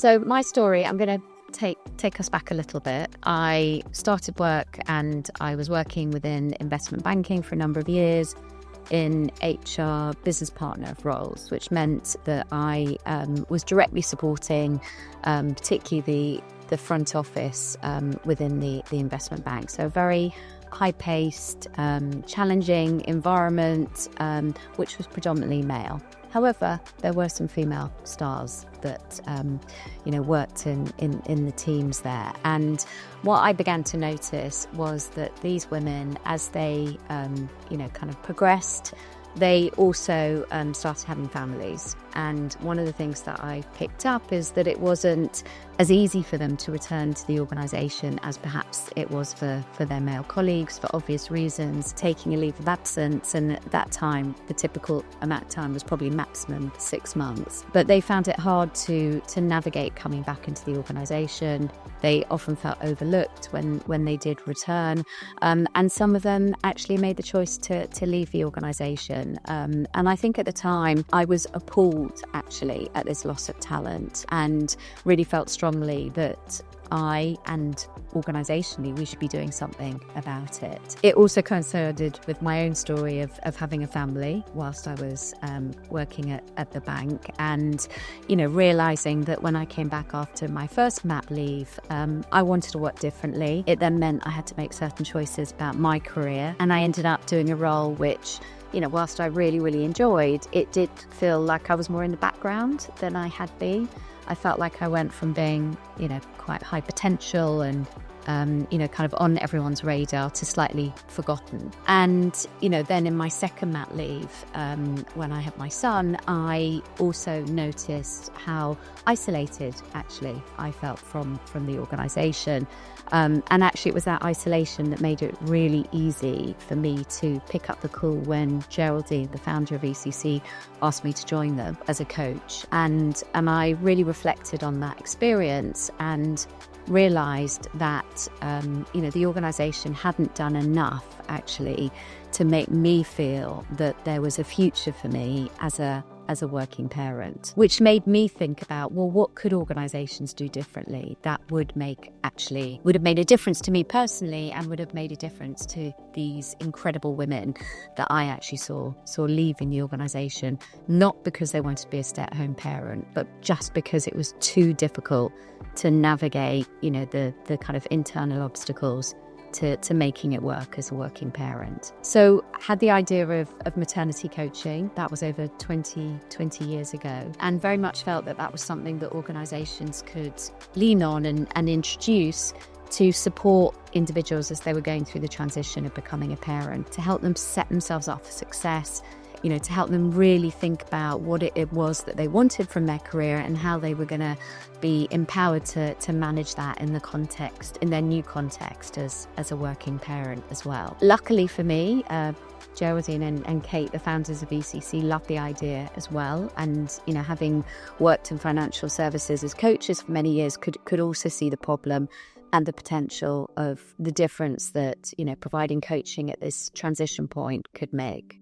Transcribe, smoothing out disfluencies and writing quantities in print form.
So my story, I'm going to take us back a little bit. I started work and I was working within investment banking for a number of years in HR business partner roles, which meant that I was directly supporting particularly the front office within the investment bank. So a very high-paced, challenging environment, which was predominantly male. However, there were some female stars that, worked in the teams there. And what I began to notice was that these women, as they, kind of progressed, they also started having families. And one of the things that I picked up is that it wasn't as easy for them to return to the organisation as perhaps it was for their male colleagues, for obvious reasons, taking a leave of absence. And at that time, the typical amount of time was probably maximum 6 months. But they found it hard to navigate coming back into the organisation. They often felt overlooked when they did return. And some of them actually made the choice to leave the organisation. And I think at the time I was appalled actually at this loss of talent and really felt strongly that I and organisationally we should be doing something about it. It also coincided with my own story of having a family whilst I was working at the bank, and realising that when I came back after my first mat leave, I wanted to work differently. It then meant I had to make certain choices about my career, and I ended up doing a role which, whilst I really, really enjoyed, it did feel like I was more in the background than I had been. I felt like I went from being, quite high potential and, kind of on everyone's radar to slightly forgotten. And, then in my second mat leave, when I had my son, I also noticed how isolated actually I felt from the organisation. And actually it was that isolation that made it really easy for me to pick up the call when Geraldine, the founder of ECC, asked me to join them as a coach. And I really reflected on that experience and realised that, the organisation hadn't done enough actually to make me feel that there was a future for me as a working parent, which made me think about, well, what could organisations do differently that would have made a difference to me personally and would have made a difference to these incredible women that I actually saw leaving the organisation, not because they wanted to be a stay-at-home parent, but just because it was too difficult to navigate, the kind of internal obstacles to making it work as a working parent. So I had the idea of maternity coaching. That was over 20 years ago, and very much felt that was something that organisations could lean on and introduce to support individuals as they were going through the transition of becoming a parent, to help them set themselves up for success, to help them really think about what it was that they wanted from their career and how they were going to be empowered to manage that in their new context as a working parent as well. Luckily for me, Geraldine and Kate, the founders of ECC, loved the idea as well. And, having worked in financial services as coaches for many years, could also see the problem and the potential of the difference that, providing coaching at this transition point could make.